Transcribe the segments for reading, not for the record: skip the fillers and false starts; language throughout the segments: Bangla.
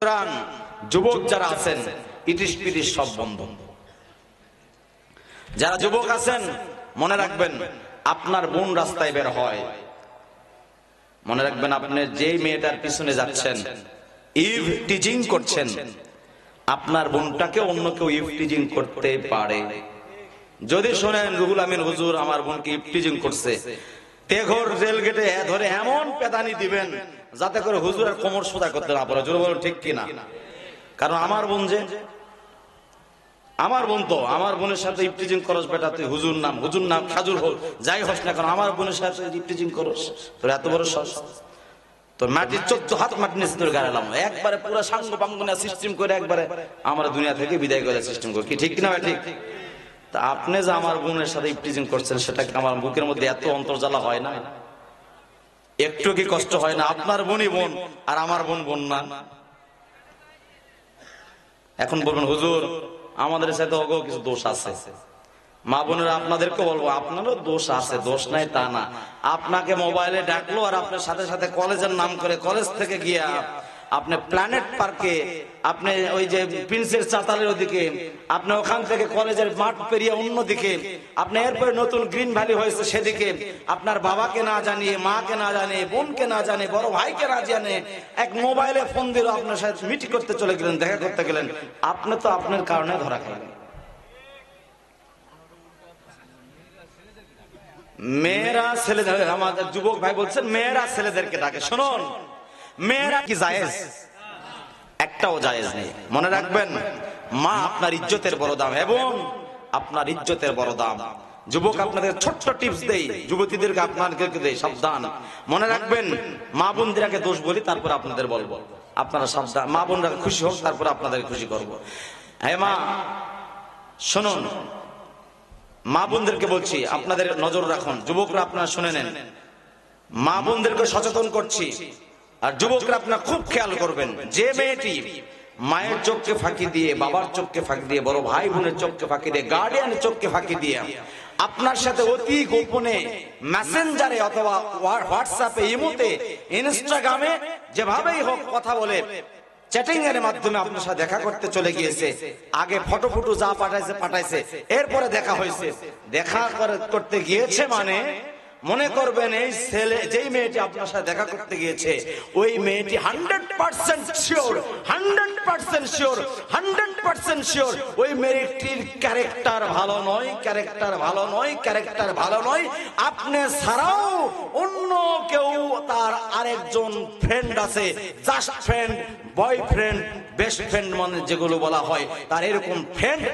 সুতরাং যুবক যারা আছেন ইটিস পিটিস সব বন্ধ। যারা যুবক আছেন মনে রাখবেন, আপনার বোন রাস্তায় বের হয়, মনে রাখবেন আপনি যে মেয়েটার পিছনে যাচ্ছেন, ইভ টিজিং করছেন, আপনার বোনটাকে অন্য কেউ ইভ টিজিং করতে পারে। যদি শোনেন রুহুল আমিন হুজুর আমার বোনকে ইভ টিজিং করছে, তেঘর রেল গেটে ধরে এমন পেদানি দিবেন যাতে করে হুজুরের কোমর সোজা করতে না পারে। জোরে বলুন ঠিক কিনা? কারণ আমার বোন যে আমার বোন, তো আমার বোনের সাথে ইফটিজিং করস বেটা, তুই হুজুর নাম খাজুর হোক যাই হোস না, কারণ আমার বোনের সাথে ইফটিজিং করস, তোর এত বড় সাহস, তোর মাটির 14 হাত মাটি নিচে তোর গাড়ালাম, একবারে পুরো সাঙ্গ পাঙ্গনা সিস্টেম করে একবারে আমার দুনিয়া থেকে বিদায় করে সিস্টেম করে, কি ঠিক কিনা ভাই? ঠিক। তা আপনি যে আমার বোনের সাথে ইফটিজিং করছেন, সেটা আমার বুকের মধ্যে এত অন্তর্জ্বালা হয় না? একটু কি কষ্ট হয় না? আপনার বোনই বোন আর আমার বোন বোন না। এখন বলবেন হুজুর আমাদের সাথে অগো কিছু দোষ আছে। মা বোনেরা আপনাদেরকে বলবো, আপনারও দোষ আছে, দোষ নাই তা না। আপনাকে মোবাইলে ডাকলো আর আপনার সাথে সাথে কলেজের নাম করে কলেজ থেকে গিয়া আপনি প্ল্যানেট পার্কে, আপনি ওই যে প্রিন্সেস চাতালের ওদিকে, আপনি ওখান থেকে কলেজের মাঠ পেরিয়ে অন্যদিকে, আপনি এরপরে নতুন গ্রিন ভ্যালি হয়েছে সেদিকে, আপনার বাবাকে না জানিয়ে, মাকে না জানিয়ে, বোনকে না জানিয়ে, বড় ভাইকে না জানিয়ে এক মোবাইলে ফোন দিল, আপনার সাথে মিটিং করতে চলে গেলেন, দেখা করতে গেলেন, আপনি তো আপনার কারণে ধরা খেলেন। মেয়েরা ছেলেদের, আমাদের যুবক ভাই বলছেন মেয়েরা ছেলেদেরকে ডাকে। শুনুন, মেয়েরা কি জায়েজ? একটাও জায়েজ নেই। মনে রাখবেন, মা আপনার ইজ্জতের বড় দাম এবং আপনার ইজ্জতের বড় দাম। যুবক আপনাদের ছোট্ট টিপস দেই, যুবতীদেরকে আপনাদেরকে দেই, সাবধান। মনে রাখবেন, মা বোনদেরকে দোষ বলি তারপর আপনাদের বলবো, আপনারা সাবধান। মা বোনরা খুশি হোক তারপর আপনাদের খুশি করবো। হ্যাঁ মা শুনুন, মা বোনদেরকে বলছি আপনাদের নজর রাখুন, যুবকরা আপনারা শুনে নেন, মা বোনদেরকে সচেতন করছি। আর যুবকরা আপনারা খুব খেয়াল করবেন, যে মেয়েটি মায়ের চোখকে ফাঁকি দিয়ে, বাবার চোখকে ফাঁকি দিয়ে, বড় ভাই বোনের চোখকে ফাঁকি দিয়ে, গার্ডিয়ানের চোখকে ফাঁকি দিয়ে আপনার সাথে অতি গোপনে মেসেঞ্জারে অথবা হোয়াটসঅ্যাপে, ইমোতে, ইনস্টাগ্রামে যেভাবেই হোক কথা বলে, চ্যাটিং এর মাধ্যমে আপনার সাথে দেখা করতে চলে গিয়েছে, আগে ফটো ফুটো যা পাঠাইছে, এরপরে দেখা হয়েছে, দেখা করতে গিয়েছে মানে মনে করবেন এই ছেলে, যেই মেয়েটি আপনার সাথে দেখা করতে গিয়েছে, ওই মেয়েটি 100% শিওর, 100% শিওর, 100% শিওর ওই মেয়েটির ক্যারেক্টার ভালো নয়, ক্যারেক্টার ভালো নয়, ক্যারেক্টার ভালো নয়। আপনি ছাড়াও অন্য কেউ, তার আরেকজন ফ্রেন্ড আছে, just friend, boyfriend, best friend মানে যেগুলো বলা হয়, তার এরকম ফ্রেন্ড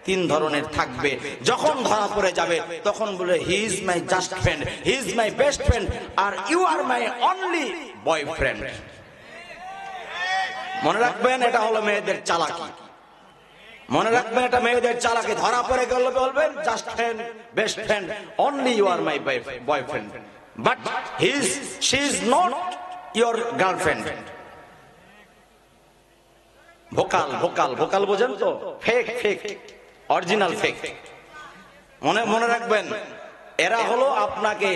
3 ধরনের থাকবে। যখন ধরা পড়ে যাবে তখন বলে he is my just friend, he is my best friend, আর you are my only boyfriend. মনে রাখবেন, এটা হলো মেয়েদের চালাকি। মনে রাখবেন, এটা মেয়েদের চালাকি। ধরা পড়ে গেলে বলবেন just friend, best friend, only you are my boyfriend, but she is not your girlfriend. Vocal vocal vocal বোঝেন তো? Fake fake, original fake. মনে রাখবেন, এরা হলো আপনাকে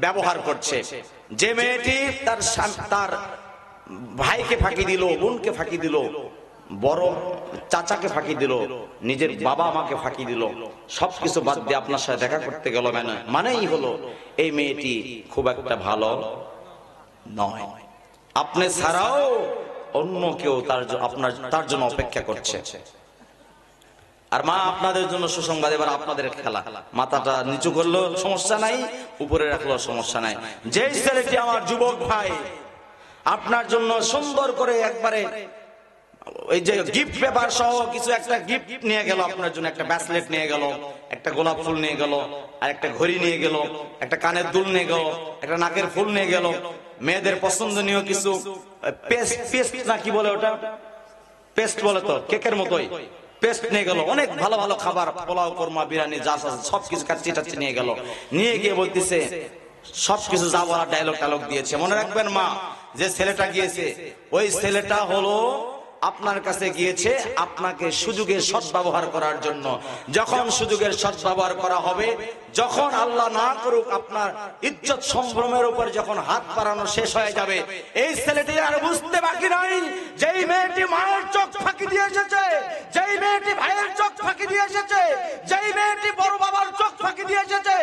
ব্যবহার করছে। যে মেয়েটি তার ভাইকে ফাঁকি দিল, বোনকে ফাঁকি দিল, বড় চাচাকে ফাঁকি দিল, নিজের বাবা মাকে ফাঁকি দিল, সবকিছু বাদ দিয়ে আপনার সাথে দেখা করতে গেল, মানেই হলো এই মেয়েটি খুব একটা ভালো নয়। আপনি ছাড়াও অন্য কেউ তার জন্য অপেক্ষা করছে। আর মা আপনাদের জন্য সুসংবাদ, এবার আপনাদের খেলা। মাথাটা নিচু করলেও সমস্যা নাই, উপরে রাখলেও সমস্যা নাই। যেই ছেলেটি আমার যুবক ভাই আপনার জন্য সুন্দর করে একবারে ওই যে গিফট পেপার সহ কিছু একটা গিফট নিয়ে গেল আপনার জন্য, একটা ব্রেসলেট নিয়ে গেল, একটা গোলাপ ফুল নিয়ে গেল, আর একটা ঘড়ি নিয়ে গেল, একটা কানের দুল নিয়ে গেল, একটা নাকের ফুল নিয়ে গেল, মেয়েদের পছন্দনীয় কিছু পেস্ট না কি বলে ওটা, পেস্ট বলে তো, কেকের মতোই পেস্ট নিয়ে গেল, অনেক ভালো ভালো খাবার, পোলাও, কোরমা, বিরিয়ানি যা আছে সবকিছু কাচ্চি টাচ্চি নিয়ে গেল। নিয়ে গিয়ে বলতেছে সবকিছু যা বলার ডায়লগ দিয়েছে। মনে রাখবেন মা, যে ছেলেটা গিয়েছে ওই ছেলেটা হলো আপনার কাছে গিয়েছে আপনাকে সুযোগের সদ্ব্যবহার করার জন্য। যখন সুযোগের সদ্ব্যবহার করা হবে, যখন আল্লাহ না করুক আপনার ইজ্জত সম্ভ্রমের উপর যখন হাত বাড়ানো শেষ হয়ে যাবে, এই ছেলেটি আর বুঝতে বাকি নাই যেই মেয়েটি মায়ের চোখ ফাঁকি দিয়ে এসেছে, যেই মেয়েটি ভাইয়ের চোখ ফাঁকি দিয়ে এসেছে, যেই মেয়েটি বড় বাবার চোখ ফাঁকি দিয়ে এসেছে,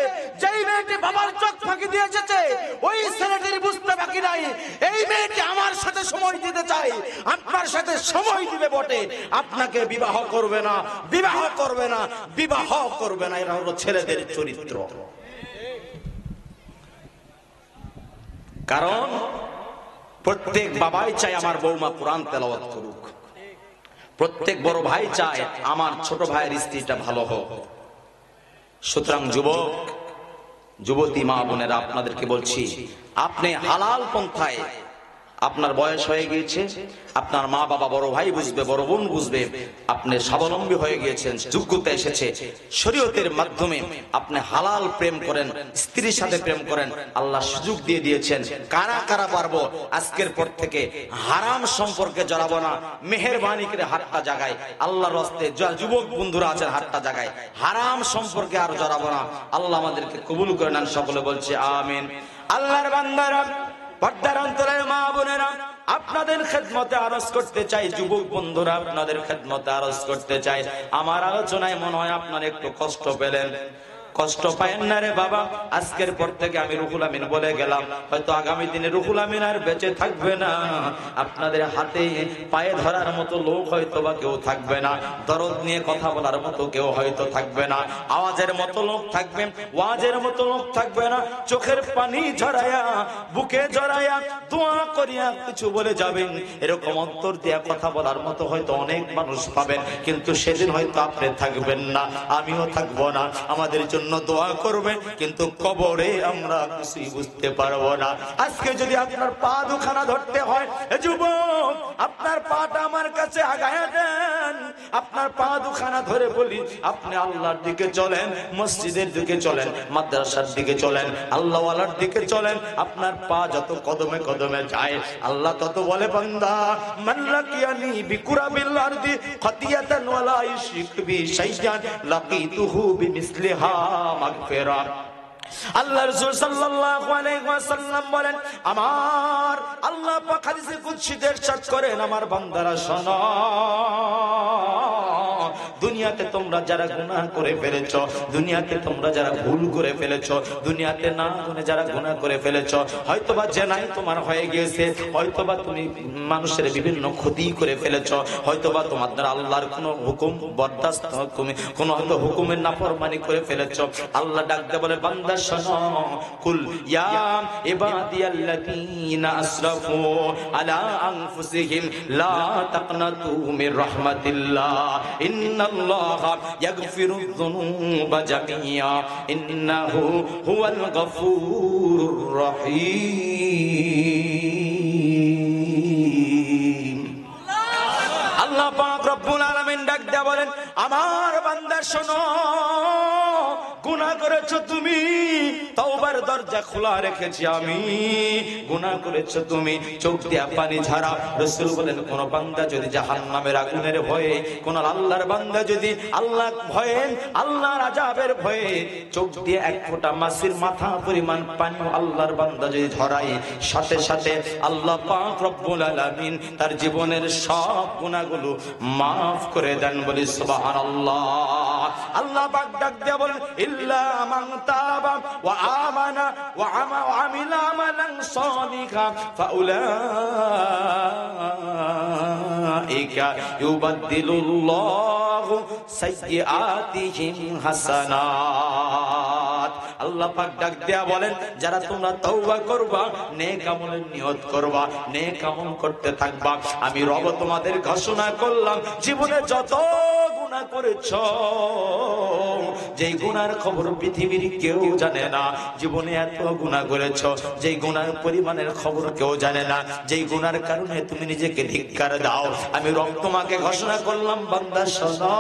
যেই মেয়েটি বাবার চোখ ফাঁকি দিয়ে এসেছে, ওই ছেলেটির বুঝতে বাকি নাই এই মেয়েটি আমার সাথে সময় দিতে চাই, আপনার সাথে সময় দিবে বটে, আপনাকে বিবাহ করবে না, বিবাহ করবে না, বিবাহ করবে না। এরা হলো ছেলেদের চরিত্র। কারণ প্রত্যেক বাবাই চায় আমার বৌমা কোরআন তেলাওয়াত করুক, প্রত্যেক বড় ভাই চায় আমার ছোট ভাইয়ের স্ত্রীটা ভালো হোক। সুতরাং যুবক যুবতী মা বোনেরা, আপনাদেরকে বলছি, আপনি হালাল পন্থায়, আপনার বয়স হয়ে গিয়েছে, আপনার মা বাবা বড় ভাই বুঝবে, বড় বোন বুঝবে, আপনি স্বাবলম্বী হয়ে গিয়েছেন, যোগ্যতা এসেছে, শরীয়তের মাধ্যমে আপনি হালাল প্রেম করেন, স্ত্রীর সাথে প্রেম করেন, আল্লাহ সুযোগ দিয়ে দিয়েছেন। কারা কারা পারবো আজকের পর থেকে হারাম সম্পর্কে জড়াবো না, মেহেরবানি করে হাতটা জাগায়, আল্লাহর রাস্তায় যুবক বন্ধুরা আছেন হাতটা জাগায়, হারাম সম্পর্কে আর জড়াবো না। আল্লাহ আমাদেরকে কবুল করে নেন, সকলে বলছে আমিন। আল্লাহর বান্দারা, পর্দার অন্তরের মা বোনেরা, আপনাদের খেদমতে আরজ করতে চাই, যুবক বন্ধুরা আপনাদের খেদমতে আরজ করতে চাই। আমার আলোচনায় মনে হয় আপনারা একটু কষ্ট পেলেন। কষ্ট পায়েন না রে বাবা, আজকের পর থেকে আমি রুহুল আমিন বলে গেলাম, হয়তো আগামী দিনে রুহুল আমিন আর বেঁচে থাকবে না, আপনাদের হাতে পায়ে ধরার মতো লোক হয়তো বা কেউ থাকবে না, দরদ নিয়ে কথা বলার মতো কেউ হয়তো থাকবে না, আওয়াজের মতো লোক থাকবে, ওয়াজের মতো লোক থাকবে না, চোখের পানি ঝরায়া বুকে জড়ায়া দোয়া করিয়া কিছু বলে যাবেন, এরকম অন্তর দিয়া কথা বলার মতো হয়তো অনেক মানুষ পাবেন, কিন্তু সেদিন হয়তো আপনি থাকবেন না, আমিও থাকবো না। আমাদের জন্য দোয়া করবে, কিন্তু কবরে আমরা কিছুই বুঝতে পারবো না। আজকে যদি আপনার পা দুখানা ধরতে হয়, যুবক আপনার পাটা আমার কাছে আগায়া দেন, আপনার পা দুখানা ধরে বলি, আপনি আল্লাহর দিকে চলেন, মসজিদের দিকে চলেন, মাদ্রাসার দিকে চলেন, আল্লাহওয়ালার দিকে চলেন, আপনার পা যত কদমে কদমে যায়, আল্লাহ তত বলে, বান্দা মাল্লাকিয়ানি বিকুরাবিল আরদি খাতিয়াতান ওয়ালা ইশরিক বি শাইআন লাকিতুহু বিমিসলিহা মাগফিরাত। আল্লাহ রাসূল সাল্লাল্লাহু আলাইহি ওয়াসাল্লাম বলেন, আমার আল্লাহ পাক হাদিসে কুদসিতে ইরশাদ করেন, আমার বান্দারা শোনো, দুনিয়াতে তোমরা যারা গুনাহ করে ফেলেছো, দুনিয়াতে তোমরা যারা ভুল করে ফেলেছো, দুনিয়াতে না গুনে যারা গুনাহ করে ফেলেছো, হয়তোবা জেনাই তোমার হয়ে গিয়েছে, হয়তোবা তুমি মানুষের বিভিন্ন ক্ষতি করে ফেলেছো, হয়তোবা তোমার দ্বারা আল্লাহর কোনো হুকুম বরদাস্ত, কোনো হয়তো হুকুমের নাফরমানি করে ফেলেছো। আল্লাহ ডাকতে বলে, বান্দা শোনো, কুল ইয়া ইবাদিয়াল্লাযীনা আসরাফু আলা আনফুসিহিম লা তাকনাতু মির রাহমাতিল্লাহ ইন্নাল্লাহা ইয়াগফিরুয যুনুবা জামিয়া ইন্নাহু হুয়াল গফুরুর রহিম। আল্লাহ পাক রব্বুল আলামিন ডাক দেয়া বলেন, আমার বান্দা শোনো, গুনাহ করেছো তুমি, তওবার দরজা খোলা রেখেছি আমি, গুনাহ করেছো তুমি, চোখ দিয়া পানি ঝরা। রাসূল বলেন, কোন বান্দা যদি জাহান্নামের আগুনের ভয়ে, কোন আল্লাহর বান্দা যদি আল্লাহ ভয়ে, আল্লাহর আযাবের ভয়ে চোখ দিয়ে এক ফোঁটা মাছির মাথা পরিমাণ পানি আল্লাহর বান্দা যদি ঝরায়, সাথে সাথে আল্লাহ পাক রব্বুল আলামিন তার জীবনের সব গুনাহগুলো মাফ করে দেন। বলি সুবহানাল্লাহ। আল্লাহ পাক ডাক দিয়ে বলেন, ইল্লা মান তাবা ওয়া আমানা ওয়া আমিলা আমালান সালিহা ফাউলাইকা ইউবাদদিলুল্লাহু সাইয়্যাতিহিম হাসানাত। আল্লাহ পাক ডাক দেয়া বলেন, যারা তোমরা তওবা করবা, নেক আমলের নিয়ত করবা, নেক আমল করতে থাকবা, আমি রব তোমাদের ঘোষণা করলাম, জীবনে যত গুনাহ করেছো, যেই গুনার খবর পৃথিবীর কেউ জানে না, জীবনে এত গুনাহ করেছো যেই গুনার পরিমাণের খবর কেউ জানে না, যেই গুনার কারণে তুমি নিজেকে ধিক্কার দাও, আমি রব তোমাকে ঘোষণা করলাম, বান্দা শোনো,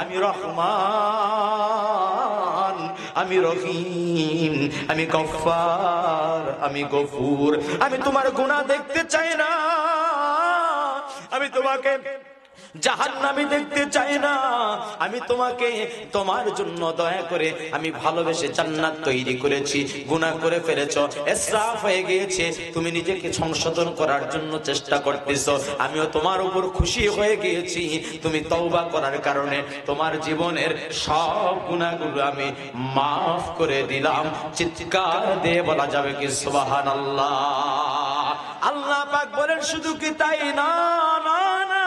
আমি রহমান, আমি রহিম, আমি গফফার, আমি গফুর, আমি তোমার গুনাহ দেখতে চাই না, আমি তোমাকে জাহান্নামী দেখতে চাই না। আমি তোমাকে তোমার জন্য দয়া করে আমি ভালোবেসে জান্নাত তৈরি করেছি। গুনাহ করে ফেলেছো, ইসরাফ হয়ে গিয়েছে, তুমি নিজেকে সংশোধন করার জন্য চেষ্টা করতেছো, আমিও তোমার উপর খুশি হয়ে গিয়েছি। তুমি তওবা করার কারণে তোমার জীবনের সব গুনাহগুলো আমি মাফ করে দিলাম। চিৎকার দিয়ে বলা যাবে কি সুবহানাল্লাহ। আল্লাহ পাক বলেন শুধু কি তাই না, না না,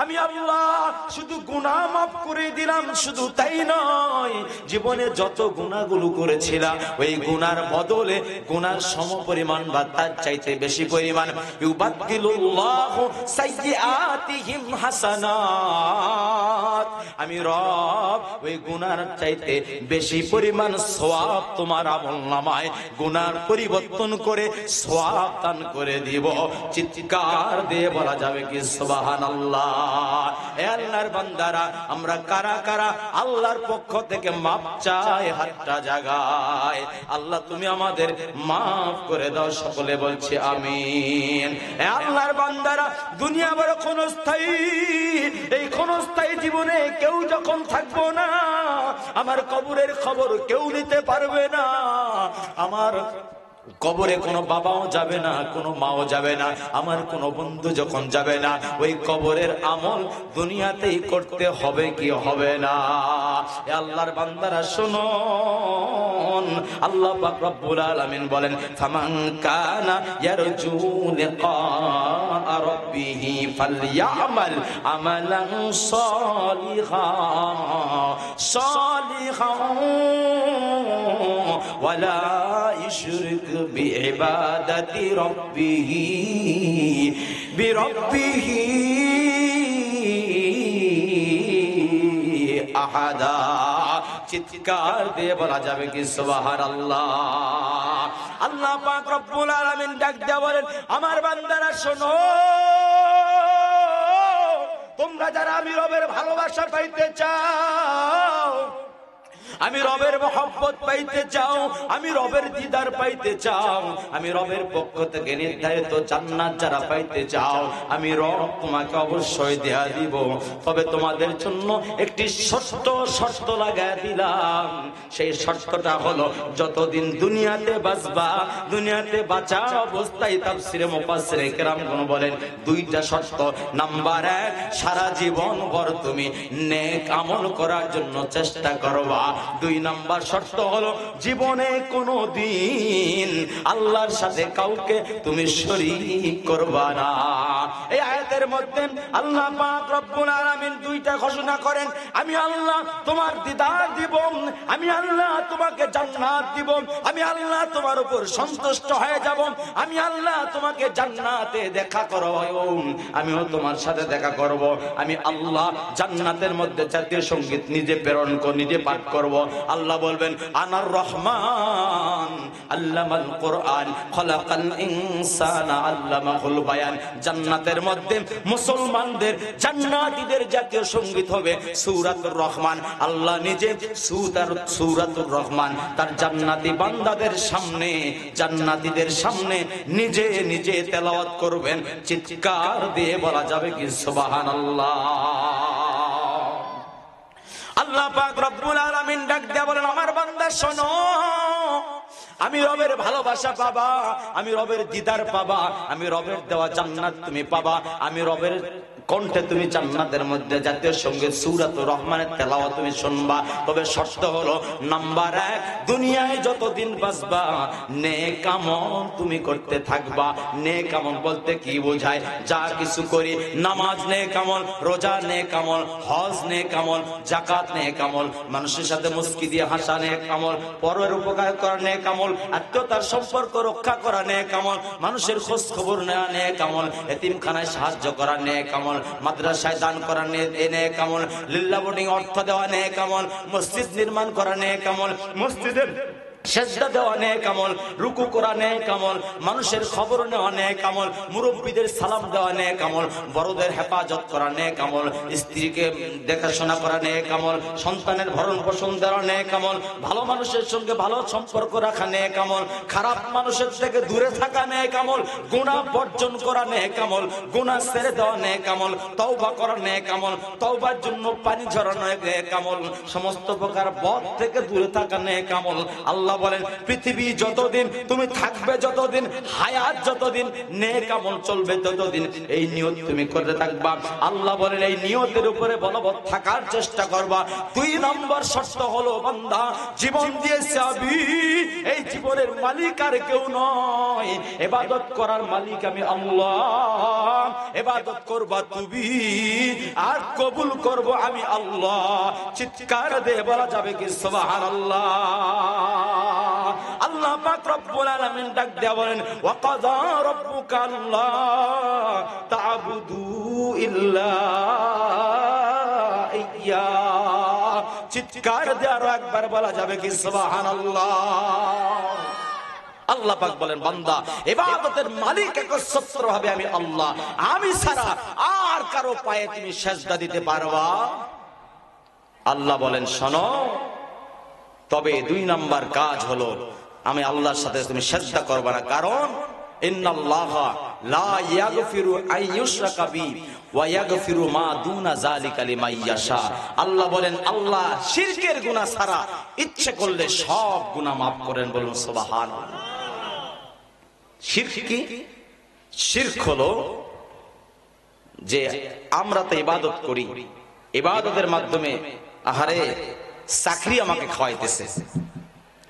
আমি আল্লাহ শুধু গুনাহ মাফ করে দিলাম, শুধু তাই নয়, জীবনে যত গুনাহগুলো করেছিলাম ওই গুনার বদলে গুনার সমপরিমাণ বা তার চাইতে বেশি পরিমাণ ইউবাদদিলুল্লাহু সাইয়্যাতিহিম হাসানাত, আমি রব ওই গুনার চাইতে বেশি পরিমাণ সওয়াব তোমার আমলনামায় গুনার পরিবর্তন করে সওয়াব দান করে দিব। চিৎকার দিয়ে বলা যাবে কি সুবহানাল্লাহ। এ আল্লাহর বান্দারা, আমরা কারা কারা আল্লাহর পক্ষ থেকে মাপ চাই? হাতটা জাগায়। আল্লাহ তুমি আমাদের মাফ করে দাও, সকলে বলছে আমিন। এ আল্লাহর বান্দারা, দুনিয়া বড় ক্ষণস্থায়ী, এই ক্ষণস্থায়ী জীবনে কেউ যখন থাকবো না, আমার কবরের খবর কেউ নিতে পারবে না। আমার কবরে কোনো বাবাও যাবে না, কোনো মাও যাবে না, আমার কোনো বন্ধু যখন যাবে না, ওই কবরের আমল দুনিয়াতেই করতে হবে কি হবে না? এ আল্লাহর বান্দারা শুনুন, আল্লাহ পাক রব্বুল আলামিন বলেন ফামান কানা ইয়ারজু লিকা রাব্বিহি ফালইয়ামাল আমালান সালিহান ওয়ালা ইশরিক বিইবাদাতি রাব্বিহি আহাদা। চিৎকার দিয়ে বলা যাবে কি সুবহানাল্লাহ। আল্লাহ পাক রব্বুল আলামিন ডাক দিয়ে বলেন আমার বান্দারা শোনো, তোমরা যারা আমি রবের ভালোবাসা পাইতে চাও, আমি রবের মহব্বত পাইতে চাও, আমি রবের দিদার পাইতে চাও, আমি রবের পক্ষ থেকে নির্ধারিত জান্নাত যারা পাইতে চাও, আমি রব তোমাকে অবশ্যই দেয়া দিব। তবে তোমাদের জন্য একটি শর্ত লাগায় দিলাম। সেই শর্তটা হলো যতদিন দুনিয়াতে বাঁচবা, দুনিয়াতে বাঁচা অবস্থায় তাফসীরে মুফাসসিরে কেরামগণ বলেন দুইটা শর্ত। নাম্বার 1, সারা জীবন ভর তুমি নেক আমল করার জন্য চেষ্টা করবা। 2 নাম্বার শর্ত হলো জীবনে কোনো দিন আল্লাহর সাথে কাউকে তুমি শরীক করবা না। এই আয়াতের মধ্যে আল্লাহ পাক রব্বুল আলামিন দুইটা ঘোষণা করেন, আমি আল্লাহ তোমার দিদার দিব, আমি আল্লাহ তোমাকে জান্নাত দিব, আমি আল্লাহ তোমার উপর সন্তুষ্ট হয়ে যাব, আমি আল্লাহ তোমাকে জান্নাতে দেখা করব, আমিও তোমার সাথে দেখা করব। আমি আল্লাহ জান্নাতের মধ্যে জাতীয় সঙ্গীত নিজে প্রেরণ করে নিজে পাঠ করব। আল্লাহ বলবেন আনার রহমান আল্লামাল কোরআন খলাকাল ইনসানা আল্লামাহুল বায়ান। জান্নাতের মধ্যে মুসলমানদের জান্নাতীদের জাতীয় সঙ্গীত হবে সূরাতুর রহমান। আল্লাহ নিজে সূরাতুর রহমান তার জান্নাতি বান্দাদের সামনে, জান্নাতীদের সামনে নিজে নিজে তেলাওয়াত করবেন। চিৎকার দিয়ে বলা যাবে কি সুবহানাল্লাহ। আল্লাহ পাক রব্বুল আলামিন ডাক দিয়ে বলেন আমার বান্দা শোনো, আমি রবের ভালোবাসা পাবা, আমি রবের দিদার পাবা, আমি রবের দেওয়া জান্নাত তুমি পাবা, আমি রবের কণ্ঠে তুমি জান্নাতের মধ্যে জাতীয় সঙ্গীত সূরাতুর রহমানের তেলাওয়াত তুমি শুনবা। তবে শর্ত হলো নাম্বার 1, দুনিয়ায় যতদিন বাঁচবা নেক আমল তুমি করতে থাকবা। নেক আমল বলতে কি বোঝায়? যা কিছু করি, নামাজ নেক আমল, রোজা নেক আমল, হজ নেক আমল, যাকাত নেক আমল, মানুষের সাথে মুস্কি দিয়ে হাসা নেক আমল, পরের উপকার করা নেক আমল, আত্মীয়তার সম্পর্ক রক্ষা করা নেক আমল, মানুষের খোঁজ খবর নেওয়া নেক আমল, এতিমখানায় সাহায্য করা নেক আমল, মাদ্রাসায় দান করা নেক আমল, লিল্লাহ বোর্ডিং অর্থ দেওয়া নেক আমল, মসজিদ নির্মাণ করা নেক আমল, মসজিদের সেজদা দেওয়া নেক আমল, রুকু করা নেক আমল, মানুষের খবর নেওয়া নেক আমল, মুরব্বীদের সালাম দেওয়া নেক আমল, বড়দের হেফাজত করা নেক আমল, স্ত্রীকে দেখাশোনা করা নেক আমল, সন্তানের ভরণ পোষণ দেওয়া নেক আমল, ভালো মানুষের সঙ্গে ভালো সম্পর্ক রাখা নেক আমল, খারাপ মানুষের থেকে দূরে থাকা নেক আমল, গুনাহ বর্জন করা নেক আমল, গুনাহ ছেড়ে দেওয়া নেক আমল, তওবা করা নেক আমল, তওবার জন্য পানি ঝরানো নেক আমল, সমস্ত প্রকার বদ থেকে দূরে থাকা নেক আমল। আল্লাহ বলেন পৃথিবী যতদিন তুমি থাকবে, যতদিন হায়াত, যতদিন নেক আমল চলবে ততদিন এই নিয়ত তুমি করতে থাকবা। আল্লাহ বলেন এই নিয়তের উপরে বলবৎ থাকার চেষ্টা করবা। 2 নম্বর শর্ত হলো বান্দা জীবন দিয়েছে আমি, এই জীবনের মালিক আর কেউ নয়, ইবাদত করার মালিক আমি আল্লাহ, ইবাদত করবা তুমি আর কবুল করব আমি আল্লাহ। চিৎকার দিয়ে বলা যাবে কি সুবহানাল্লাহ। আল্লাহ পাক রব্বুল আলামিন ডাক দেয়া বলেন ওয়া কাযা রাব্বুকা আল্লা তা'বুদু ইল্লা ইয়্যা। চিৎকার দিয়ে আরো একবার বলা যাবে কি সুবহানাল্লাহ। আল্লাহ পাক বলেন বান্দা ইবাদতের মালিক একচ্ছত্র হবে আমি আল্লাহ, আমি ছাড়া আর কারো পায়ে তুমি সিজদা দিতে পারবা? আল্লাহ বলেন শোনো, তবে 2 নাম্বার কাজ হলো আমি আল্লাহর সাথে তুমি সিজদা করবে না, কারণ ইন্নাল্লাহা লা ইয়াগফিরু আইয়ুশরাকা বি ওয়া ইয়াগফিরু মা দুনা যালিকা লিমান ইয়াশা। আল্লাহ বলেন আল্লাহ শিরকের গুনাহ ছাড়া ইচ্ছে করলে সব গুনাহ maaf করেন, বলুন সুবহানাল্লাহ। শিরক কি? শিরক হলো যে আমরা তো ইবাদত করি, ইবাদতের মাধ্যমে আহারে চাকরি আমাকে খাওয়াইতেছে,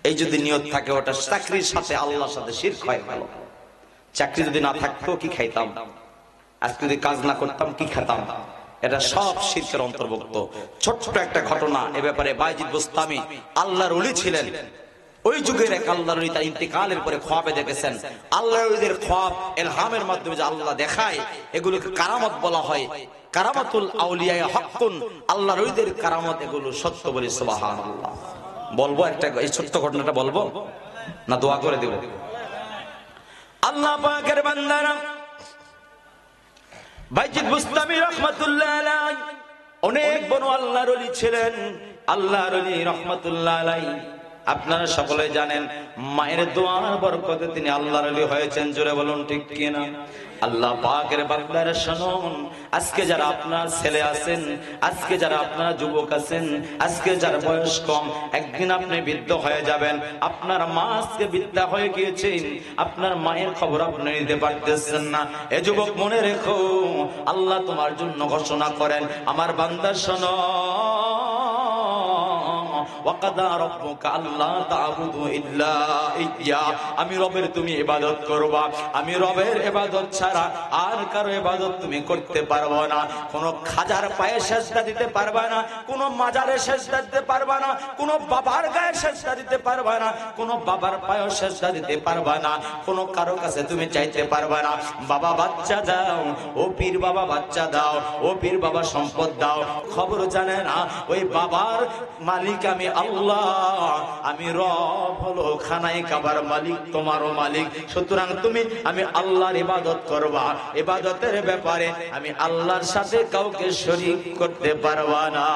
এই যদি নিয়ত থাকে ওটা চাকরির সাথে আল্লাহর সাথে শিরক হয়ে গেল। চাকরি যদি না থাকতো কি খাইতাম, আজকে যদি কাজ না করতাম কি খেতাম, এটা সব শিরকের অন্তর্ভুক্ত। ছোট্ট একটা ঘটনা এ ব্যাপারে, বায়জিদ বুস্তামি আল্লাহর ওলি ছিলেন, ওই যুগের এক আল্লাহর ওলি, তার ইন্তেকালের পরে খ্বাবে দেখেছেন। আল্লাহর ওলিদের খ্বাব ইলহামের মাধ্যমে যে আল্লাহ দেখায় এগুলোকে কারামত বলা হয়। কারামাতুল আউলিয়া হাক্কুন, আল্লাহর ওলিদের কারামত, এগুলো সত্য বলি সুবহানাল্লাহ। বলবো একটা এই ছোট্ট ঘটনাটা বলবো না দোয়া করে দেব? আল্লাহ পাকের বান্দারা বায়জিদ বুস্তামি রাহমাতুল্লাহ আলাইহি অনেক বড় আল্লাহর ওলি ছিলেন। আল্লাহর ওলি রাহমাতুল্লাহ আলাইহি আপনারা সকলে জানেন মায়ের দোয়ার বরকতে তিনি আল্লাহর ওলি হয়েছেন। জোরে বলুন ঠিক কিনা? আল্লাহ পাকের বান্দারা শুনুন, আজকে যারা আপনার ছেলে আছেন, আজকে যারা আপনার যুবক আছেন, আজকে যার বয়স কম, একদিন আপনি বৃদ্ধ হয়ে যাবেন। আপনার মা আজকে বৃদ্ধা হয়ে গিয়েছেন, আপনার মায়ের খবর আপনি নিতে পারতেছেন না। এ যুবক মনে রেখো, আল্লাহ তোমার জন্য ঘোষণা করেন আমার বান্দা শোনো, ওয়াকাদা রাব্বুকা আল্লা তা'বুদু ইল্লা ইয়্যা। আমি রবের তুমি ইবাদত করবা, আমি রবের ইবাদত ছাড়া আর কারো ইবাদত তুমি করতে পারবে না। কোন খাজার পায়ে সিজদা দিতে পারবে না, কোন মাজারে সিজদা দিতে পারবে না, কোন বাবার গায়ে সিজদা দিতে পারবে না, কোন বাবার পায়ে সিজদা দিতে পারবে না, কোন কারো কাছে তুমি চাইতে পারবে না বাবা বাচ্চা দাও, ও পীর বাবা বাচ্চা দাও, ও পীর বাবা সম্পদ দাও। খবর জানে না ওই বাবার মালিক আমি আল্লাহ, আমি রব হলো খানায় কাবার মালিক, তোমারও মালিক। সুতরাং তুমি আমি আল্লাহর ইবাদত করবা, ইবাদতের ব্যাপারে আমি আল্লাহর সাথে কাউকে শরীক করতে পারবা না।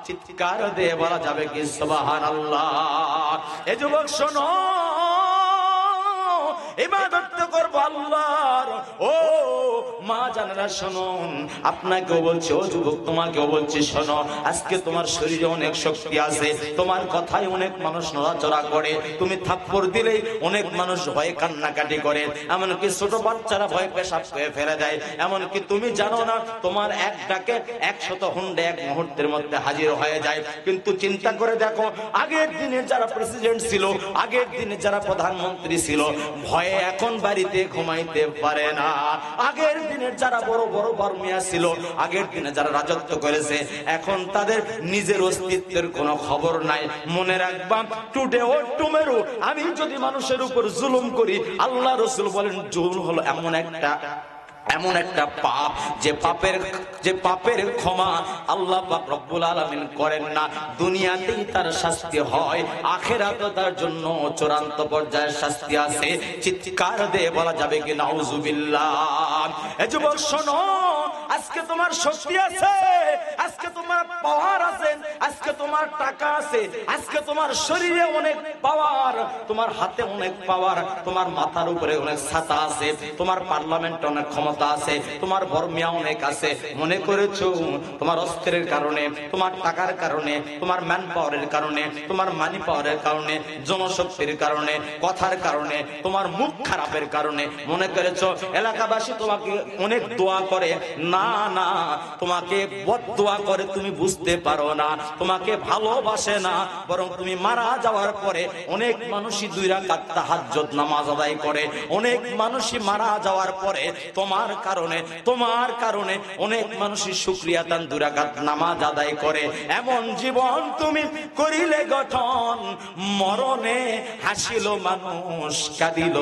চিৎকার দিয়ে বলা যাবে কি সুবহানাল্লাহ। এ যুবক শোনো, ইবাদত করব আল্লাহর। ও মা জানেরা শুনুন, আপনাকেও বলছি, ও যুবক তোমাকেও বলছি শোনো, আজকে তোমার শরীরে অনেক শক্তি আছে, তোমার কথায় অনেক মানুষ নড়াচড়া করে, তুমি থাপ্পড় দিলেই অনেক মানুষ ভয়ে কান্নাকাটি করে, এমনকি ছোট বাচ্চারা ভয়ে পেশাব করে ফেলে দেয়। এমনকি তুমি জানো না তোমার এক ডাকে 100 হুন্ডে এক মুহূর্তের মধ্যে হাজির হয়ে যায়। কিন্তু চিন্তা করে দেখো, আগের দিনে যারা প্রেসিডেন্ট ছিল, আগের দিনে যারা প্রধানমন্ত্রী ছিল, ভয়ে এখন বাড়িতে ঘুমাইতে পারে না। আগের দিনের যারা বড় বড় বর্মিয়া ছিল, আগের দিনে যারা রাজত্ব করেছে, এখন তাদের নিজের অস্তিত্বের কোনো খবর নাই। মনে রাখবা, টুডে ও টুমেরো আমি যদি মানুষের উপর জুলুম করি, আল্লাহ রাসূল বলেন জুলুম হলো এমন একটা এমন একটা পাপ যে পাপের ক্ষমা আল্লাহ পাক রব্বুল আলামিন করেন না। দুনিয়াতেই তার শাস্তি হয়, আখিরাতে তার জন্য চূড়ান্ত পর্যায়ের শাস্তি আছে। চিৎকার দিয়ে বলা যাবে কি নাউজুবিল্লাহ। এই যুবক শোনো, আজকে তোমার শক্তি আছে, আজকে তোমার পাওয়ার আছে, আজকে তোমার টাকা আছে, আজকে তোমার শরীরে অনেক পাওয়ার, তোমার হাতে অনেক পাওয়ার, তোমার মাথার উপরে অনেক ছাতা আছে, তোমার পার্লামেন্টে অনেক ক্ষমতা আছে, তোমার বর্মিয়া অনেক আছে। মনে করেছো তোমার অস্ত্রের কারণে, তোমার টাকার কারণে, তোমার ম্যান পাওয়ারের কারণে, তোমার মানি পাওয়ারের কারণে, জনশক্তির কারণে, কথার কারণে, তোমার মুখ খারাপের কারণে মনে করেছো এলাকাবাসী তোমাকে অনেক দোয়া করে। না না, তোমাকে বদদোয়া করে, তুমি বুঝতে পারো না, তোমাকে ভালোবাসে না, বরং তুমি মারা যাওয়ার পরে অনেক মানুষই 2 রাকাত তাহাজ্জুদ নামাজ আদায় করে। অনেক মানুষই মারা যাওয়ার পরে তোমার কারণে অনেক মানুষই শুকরিয়া তান 2 রাকাত নামাজ আদায় করে। এমন জীবন তুমি করিলে গঠন, মরণে হাসিল মানুষ, কাঁদিল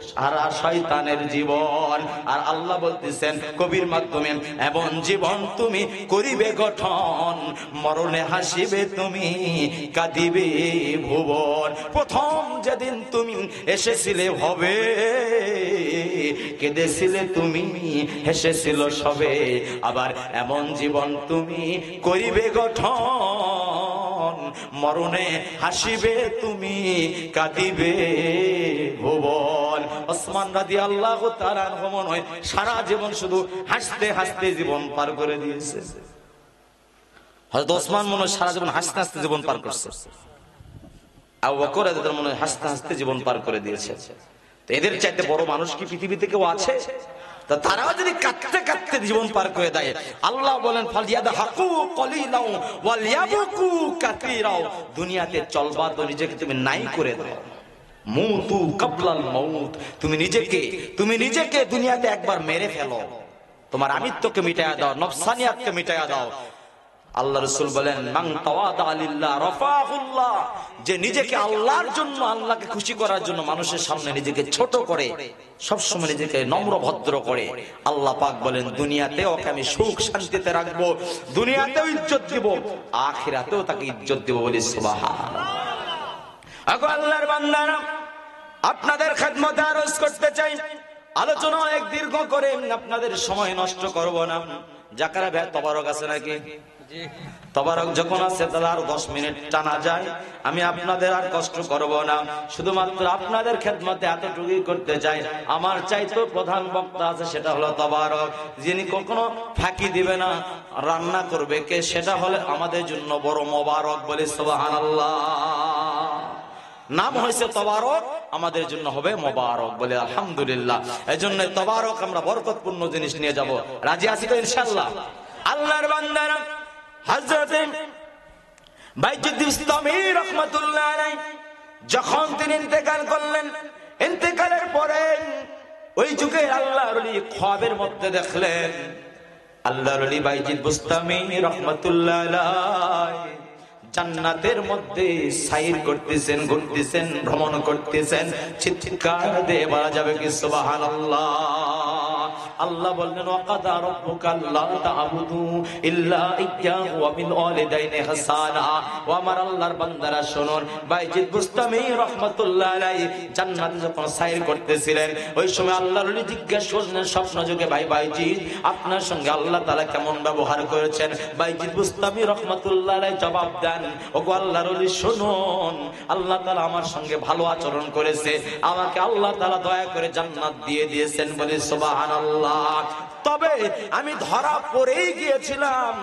সারা শয়তানের জীবন। আর আল্লাহ বলতেছেন কবির মাধ্যমে, এমন জীবন তুমি করিবে গঠন, মরণে হাসিবে তুমি, কাঁদিবে ভুবন। প্রথম যেদিন তুমি এসেছিলে হবে, কেঁদেছিলে তুমি, হেসেছিল সবে। আবার এমন জীবন তুমি করিবে গঠন, মরণে হাসিবে তুমি, কাঁদিবে ভুবন। ওসমান রাদিয়াল্লাহু তাআলা আনহু মনে হয় সারা জীবন শুধু হাসতে হাসতে জীবন পার করে দিয়েছে। হযরত ওসমান মনে হয় সারা জীবন হাসতে হাসতে জীবন পার করছে। আবু বকর রাদিয়াল্লাহু আনহু মনে হয় হাসতে হাসতে জীবন পার করে দিয়েছে। তো এদের চাইতে বড় মানুষ কি পৃথিবীতে কেউ আছে? তা তারাও যদি কাঁদতে কাঁদতে জীবন পার করে দেয়, আল্লাহ বলেন ফালিয়াদহাকু কলিলাও ওয়ালিয়াবকু কাসীরাও। দুনিয়াতে চলবা তো নিজেকে তুমি নাই করে দাও, মুতু কাবলাল মাউত। তুমি নিজেকে দুনিয়াতে একবার মেরে ফেলো, তোমার আমিত্বকে মিটায়া দাও, নফসানিয়াতকে মিটায়া দাও। আল্লাহ রাসূল বলেন মান তাওয়াদা লিল্লাহ রাফাহুল্লাহ। যে নিজেকে আল্লাহর জন্য, আল্লাহকে খুশি করার জন্য মানুষের সামনে নিজেকে ছোট করে, সব সময় নিজেকে নম্র ভদ্র করে, আল্লাহ পাক বলেন দুনিয়াতেও ওকে আমি সুখ শান্তিতে রাখবো, দুনিয়াতেও ইজ্জত দেব, আখিরাতেও তাকে ইজ্জত দেব। বলি সুবহানাল্লাহ। আগো আল্লাহর বান্দারা, আপনাদের খেদমতে আরজ করতে চাই, আলোচনা অনেক দীর্ঘ করে আপনাদের সময় নষ্ট করব না। জাকারা ভাই তবারক আছে নাকি? তবারক যখন আছে তাহলে আর 10 মিনিট টানা যায়। আমি আপনাদের আর কষ্ট করব না, শুধুমাত্র আপনাদের খেদমতে এতটুকুই করতে চাই। আমার চাইতো প্রধান বক্তা আছে, সেটা হলো তবারক, যিনি কখনো ফাঁকি দিবে না, রান্না করবে কে, সেটা হলে আমাদের জন্য বড় মোবারক। বলি সুবহানাল্লাহ। নাম হয়েছে তবারক, আমাদের জন্য হবে মোবারক। বলে আলহামদুলিল্লাহ। এই জন্য তবারক আমরা বরকতপূর্ণ জিনিস নিয়ে যাব। রাজি আছি তো ইনশাআল্লাহ? আল্লাহর বান্দারা, হযরত বাইজিদ বিস্তামী রাহমাতুল্লাহ আলাইহি যখন তিনি ইন্তেকাল করলেন, ইন্তেকালের পরে ওই যুগে আল্লাহর ওলি খ্বাবের মধ্যে দেখলেন আল্লাহর ওলি বাইজিদ বিস্তামী রাহমাতুল্লাহ আলাইহি জান্নাতের মধ্যে সাইর করতেছেন, ঘুরতেছেন, ভ্রমণ করতেছেন। চিৎকার দিয়ে বলা যাবে কি সুবহানাল্লাহ। আল্লাহ বললেন ওয়াকাদা রাব্বুকা আল্লা তা'বুদু ইল্লা ইয়্যাহু ওয়া বিল ওয়ালিদাইনি হাসানা। ও আমার আল্লাহর বান্দারা শুনুন, বাইজিদ বুস্তামি রাহমাতুল্লাহ আলাইহি জান্নাতে যখন সাইর করতেছিলেন, ওই সময় আল্লাহর ওলি জিজ্ঞাসা করলেন স্বপ্ন যুগে, ভাই বাইজিদ আপনার সঙ্গে আল্লাহ তাআলা কেমন ব্যবহার করেছেন? বাইজিদ বুস্তামি রাহমাতুল্লাহ আলাইহি জবাব দেন, ওগো আল্লাহর ওলি শুনুন, আল্লাহ তাআলা আমার সঙ্গে ভালো আচরণ করেছে, আমাকে আল্লাহ তাআলা দয়া করে জান্নাত দিয়ে দিয়েছেন। বলি সুবহানাল্লাহ। তবে আমি ধরা পড়েই গিয়েছিলাম,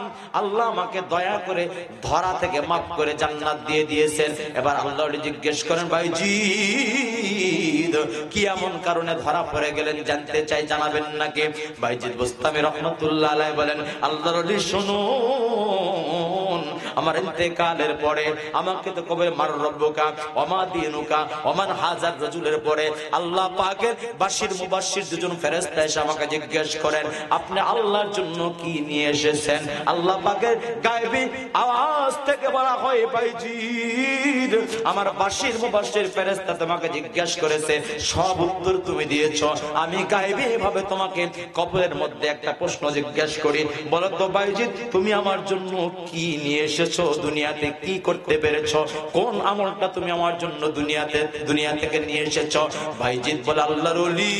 আল্লাহ আমাকে দয়া করে ধরা থেকে মাফ করে জান্নাত দিয়ে দিয়েছেন। এবার আল্লাহ জিজ্ঞেস করেন, বাইজিদ কি এমন কারণে ধরা পড়ে গেলেন, জানতে চাই, জানাবেন নাকি? বাইজিদ বুস্তামি রাহমাতুল্লাহ আলাইহি বলেন, আল্লাহর ওলি শুনুন, আমার ইন্তেকালের পরে আমাকে তো কবে মার রব্বুকা ওমা দিনুকা ওমান হাজার রাজুলের পরে আল্লাহ পাকের বাশির মুবাশশির দুজন ফেরেশতা এসে আমাকে জিজ্ঞেস করেন আপনি আল্লাহর জন্য কি নিয়ে এসেছেন? আল্লাহ পাকের গায়বী আওয়াজ থেকে বলা হয় ভাইজির আমার বাশির মুবাশশির ফেরেশতা তোমাকে জিজ্ঞেস করেছে, সব উত্তর তুমি দিয়েছো, আমি গায়বী ভাবে তোমাকে কবরের মধ্যে একটা প্রশ্ন জিজ্ঞেস করি, বলো তো ভাইজিৎ তুমি আমার জন্য কি নিয়ে এসেছো? দুনিয়াতে কি করতে পেরেছো? কোন আমলটা তুমি আমার জন্য দুনিয়া থেকে নিয়ে এসেছো? ভাইজিৎ বলে আল্লাহর ওলি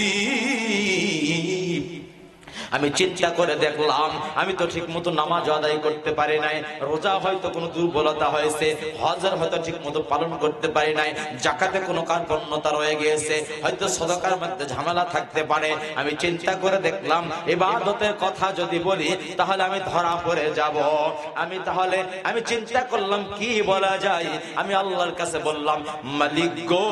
আমি চিন্তা করে দেখলাম আমি তো ঠিক মতো নামাজ আদায় করতে পারি নাই, রোজা হয়তো কোনো দুর্বলতা হয়েছে, হজের হয়তো ঠিক মতো পালন করতে পারি নাই, যাকাতে কোনো কার্পণ্যতা রয়ে গিয়েছে, হয়তো সদকার মধ্যে ঝামেলা থাকতে পারে। আমি চিন্তা করে দেখলাম ইবাদতের কথা যদি বলি তাহলে আমি ধরা পড়ে যাব। আমি চিন্তা করলাম কি বলা যায়। আমি আল্লাহর কাছে বললাম মালিক গো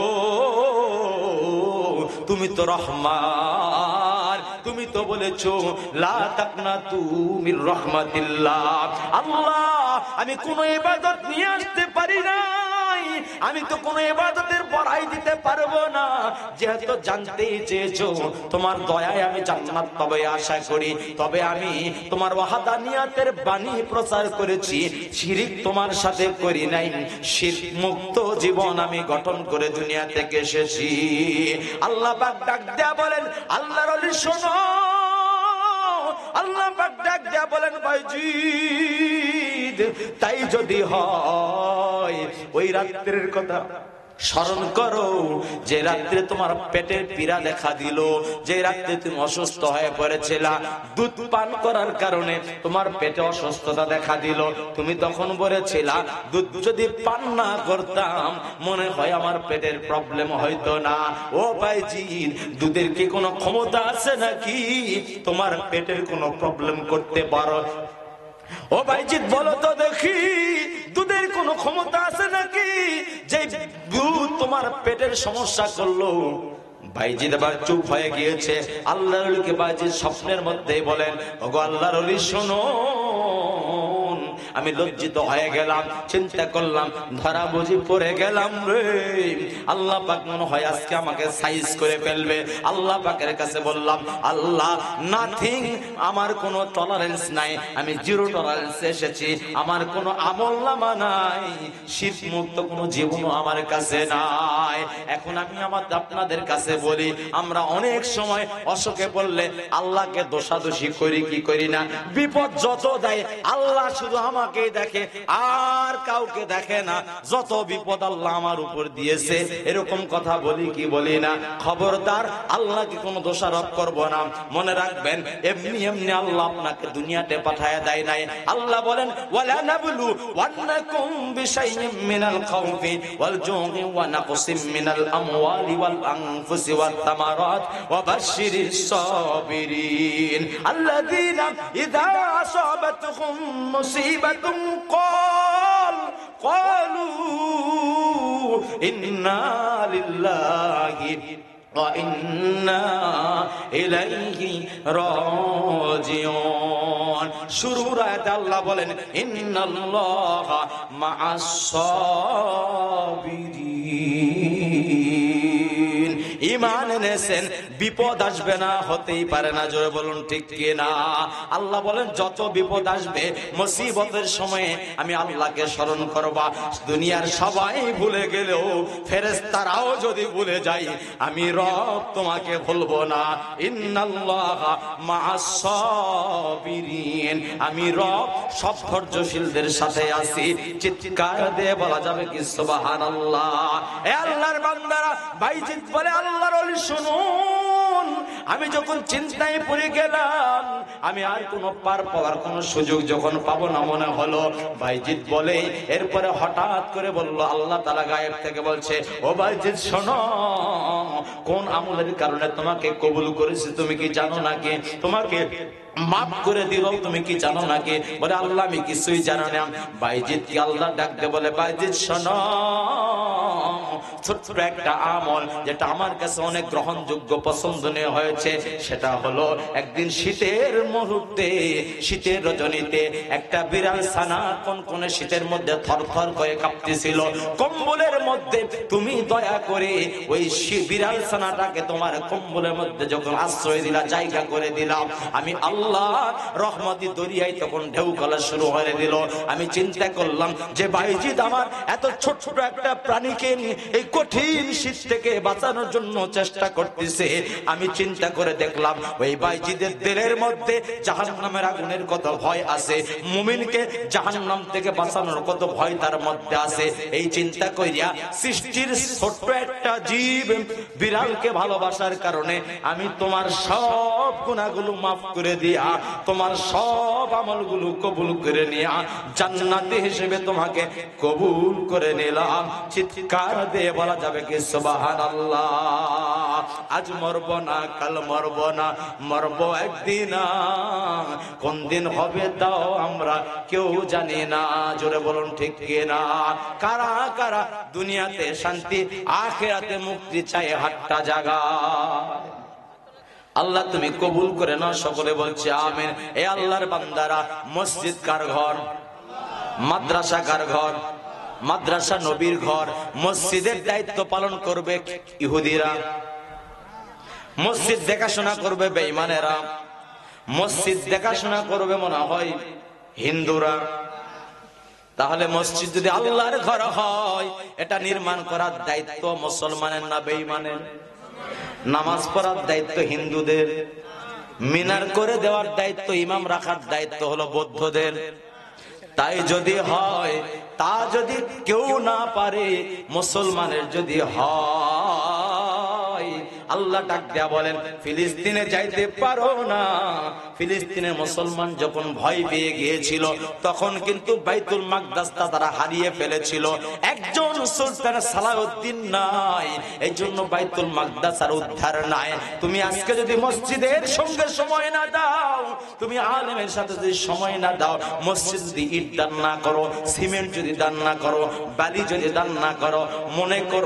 তুমি তো রহমান, তুমি তো বলেছো লা তাকনাতু মির রাহমাতিল্লাহ। আল্লাহ আমি কোন ইবাদত নিয়ে আসতে পারি নাই, আমি তো কোন ইবাদতের বড়াই দিতে পারবো না, যেহেতু জানতেই চেয়েছো তোমার দয়ায় আমি জান্নাত পাবো আশা করি, তবে আমি তোমার ওয়াহদানিয়াতের বাণী প্রচার করেছি, শিরক তোমার সাথে করি নাই, শিরক মুক্ত জীবন আমি গঠন করে দুনিয়া থেকে এসেছি। আল্লাহ পাক ডাক দেয়া বলেন আল্লাহর ওলি শোনো, আল্লাহ পাক ডাক দেয়া বলেন ভাইজিৎ তাই যদি হয় ওই রাত্রের কথা স্মরণ করো যে রাত্রে তোমার পেটের পীড়া দেখা দিল, যে রাত্রে তুমি অসুস্থ হয়ে পড়েছিলা, দুধ পান করার কারণে তোমার পেটে অসুস্থতা দেখা দিল, তুমি তখন বলেছিলা দুধ যদি পান না করতাম মনে হয় আমার পেটের প্রবলেম হয়তো না। ও ভাইজিৎ দুধের কি কোনো ক্ষমতা আছে নাকি তোমার পেটের কোনো প্রবলেম করতে পারো? ও ভাইজিৎ বলো তো দেখি দুধের কোনো ক্ষমতা আছে নাকি যে দুধ তোমার পেটের সমস্যা করলো? ভাইজিৎ আবার চুপ হয়ে গিয়েছে। আল্লাহর ওলিকে ভাইজিৎ স্বপ্নের মধ্যে বলেন ওগো আল্লাহর ওলি শোনো, আমি লজ্জিত হয়ে গেলাম, চিন্তা করলাম ধরা বুঝি পড়ে গেলাম রে, আল্লাহ পাক মনে হয় আজকে আমাকে সাইজ করে ফেলবে। আল্লাহ পাকের কাছে বললাম আল্লাহ নাথিং, আমার কোনো টলারেন্স নাই, আমি জিরো টলারেন্সে এসেছি, আমার কোনো আমলনামা নাই, শিরক মুক্ত কোনো জীবনও আমার কাছে নাই। এখন আমি আপনাদের কাছে বলি আমরা অনেক সময় অসুখে পড়লে আল্লাহকে দোষাদোষি করি কি করি না? বিপদ যত দেয় আল্লাহ শুধু আমাকে দেখে আর কাউকে দেখে না, যত বিপদ আল্লাহ আমার উপর দিয়েছে এরকম কথা বলি কি বলি না? খবরদার আল্লাহকে কোনো দোষারোপ করব না। মনে রাখবেন এমনি এমনি আল্লাহ আপনাকে দুনিয়াতে পাঠায় দেয় নাই। আল্লাহ বলেন ওয়ালা নাবলু ওয়ান্নাকুম বিশাইইম মিনাল খাউফি ওয়াল জু'i ওয়া নাকসিম মিনাল আমওয়ালি ওয়াল আনফুসি ওয়াত তামারাত ওয়া বাশশিরিস সাবিরিন আল্লাযীনা ইযা আসাবাতহুম মুসিবাতুন ক্বালু ইন্না লিল্লাহি ওয়া ইন্না ইলাইহি রাজিউন। শুরুর আয়াতে আল্লাহ বলেন ইন্নাল্লাহা মা'আস সাবিরিন। ঈমান এনেছেন বিপদ আসবে না, হতেই পারে না, জোরে বলুন ঠিক কি না? আল্লাহ বলেন যত বিপদ আসবে মুসিবতের সময়ে আমি আল্লাহকে স্মরণ করবা। দুনিয়ার সবাই ভুলে গেলেও ফেরেশতারাও যদি ভুলে যায় আমি রব তোমাকে ভুলবো না। ইন্নাল্লাহা মা'আস সাবিরিন, আমি রব সব ধৈর্যশীলদের সাথে আছি। চিৎকার দিয়ে বলা যাবে কি সুবহানাল্লাহ? এ আল্লাহর বান্দারা, ভাইজিৎ বলে আল্লাহর ওলি শুনুন, আমি যখন চিন্তায় পড়ে গেলাম আমি আর কোনো পার পাওয়ার কোনো সুযোগ যখন পাবো না মনে হলো, ভাইজিৎ বলে এরপরে হঠাৎ করে বললো আল্লাহ তাআলা গায়েব থেকে বলছে ও ভাইজিৎ শোনো, কোন আমলের কারণে তোমাকে কবুল করেছে তুমি কি জানো নাকি? তোমাকে মাফ করে দিল তুমি কি জানো নাকি? বলে আল্লাহ আমি কিছুই জানি না। ভাইজিৎ কি আল্লাহ ডাক দিয়ে বলে ভাইজিৎ শোনো, ছোট্ট একটা আমল যেটা আমার কাছে অনেক গ্রহণযোগ্য পছন্দনীয় হয়েছে, সেটা হলো একদিন শীতের শীতের মুহূর্তে, শীতের রজনীতে একটা বিড়াল ছানা কোন শীতের মধ্যে থরথর করে কাঁপতেছিল। কম্বলের মধ্যে তুমি দয়া করে ওই বিড়াল ছানাটাকে তোমার কম্বলের মধ্যে যখন আশ্রয় দিলা, জায়গা করে দিলাম, আমি আল্লাহ রহমতি দরিয়ায় তখন ঢেউ খেলা শুরু হয়ে দিল। আমি চিন্তা করলাম যে বাইজিদ আমার এত ছোট ছোট একটা প্রাণীকে এই কঠিন শীত থেকে বাঁচানোর জন্য চেষ্টা করতেছে। আমি চিন্তা করে দেখলাম ওই বাইজিদের দিলের মধ্যে জাহান্নামের আগুনের কত ভয় আছে, মুমিনকে জাহান্নাম থেকে বাঁচানোর কত ভয় তার মধ্যে আছে। এই চিন্তা কইরা সৃষ্টির ছোট্ট একটা জীব বিড়ালকে ভালোবাসার কারণে আমি তোমার সব গুনাহগুলো মাফ করে দিয়া, তোমার সব আমলগুলো কবুল করে নিয়া জান্নাতি হিসেবে তোমাকে কবুল করে নিলাম। চিৎকার দিয়ে বলা যাবে কি সুবহানাল্লাহ। আজ মরব না, কাল মরব না, মরব একদিন, কোন দিন হবে তাও আমরা কেউ জানি না। জোরে বলুন ঠিক কিনা? কারা কারা দুনিয়াতে শান্তি আখিরাতে মুক্তি চায় হাতটা জাগায়। আল্লাহ তুমি কবুল করে নাও, সকলে বলছে আমিন। এ আল্লাহর বান্দারা, মসজিদ কার ঘর? মাদ্রাসা কার ঘর? মাদ্রাসা নবীর ঘর। মসজিদের দায়িত্ব পালন করবে ইহুদিরা, মসজিদ দেখাশোনা করবে বেঈমানেরা, মসজিদ দেখাশোনা করবে মনে হয় হিন্দুরা। তাহলে মসজিদ যদি আল্লাহর ঘর হয়, এটা নির্মাণ করার দায়িত্ব মুসলমানের না বেঈমানের? নামাজ পড়ার দায়িত্ব হিন্দুদের, মিনার করে দেওয়ার দায়িত্ব, ইমাম রাখার দায়িত্ব হলো বৌদ্ধদের। তাই যদি হয়, তা যদি কেউ না পারে, মুসলমানের যদি হয়, আল্লাহ ডাক দেয়া বলেন ফিলিস্তিনে যাইতে পারো না। ফিলিস্তিনের মুসলমান যখন ভয় পেয়ে গিয়েছিল, তখন কিন্তু বাইতুল মাকদাসটা তারা হারিয়ে ফেলেছিল। একজন সুলতান সালাউদ্দিন নাই, এই জন্য বাইতুল মাকদাস আর উদ্ধার নাই। তুমি আজকে যদি মসজিদের সঙ্গে সময় না দাও, তুমি আলেমের সাথে যদি সময় না দাও, মসজিদ যদি ইট দান না করো, সিমেন্ট যদি দান না করো, বালি যদি দান না করো,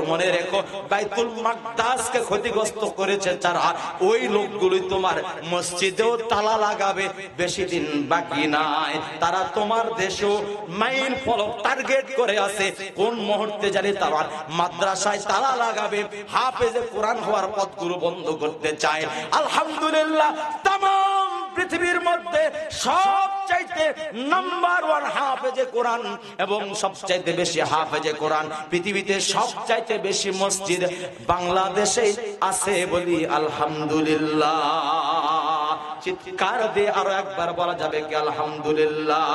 মনে রেখো বাইতুল মাকদাসকে ক্ষতিগ্রস্ত করেছে যারা, ওই লোকগুলোই তোমার মসজিদেও তালা লাগাবে। বেশি দিন বাকি নাই, তারা তোমার দেশেও মাইল ফলক টার্গেট করে আছে, কোন মুহূর্তে জানি তোমার মাদ্রাসায় তালা লাগাবে, হাফেজে কোরআন হওয়ার পথগুলো বন্ধ করতে চায়। আলহামদুলিল্লাহ, তামাম পৃথিবীর মধ্যে সবচাইতে নাম্বার 1 হাফেজে কোরআন এবং সবচাইতে বেশি হাফেজে কোরআন পৃথিবীতে সবচাইতে বেশি মসজিদ বাংলাদেশে আছে বলি আলহামদুলিল্লাহ। চিৎকার দিয়ে আরো একবার বলা যাবে কি আলহামদুলিল্লাহ।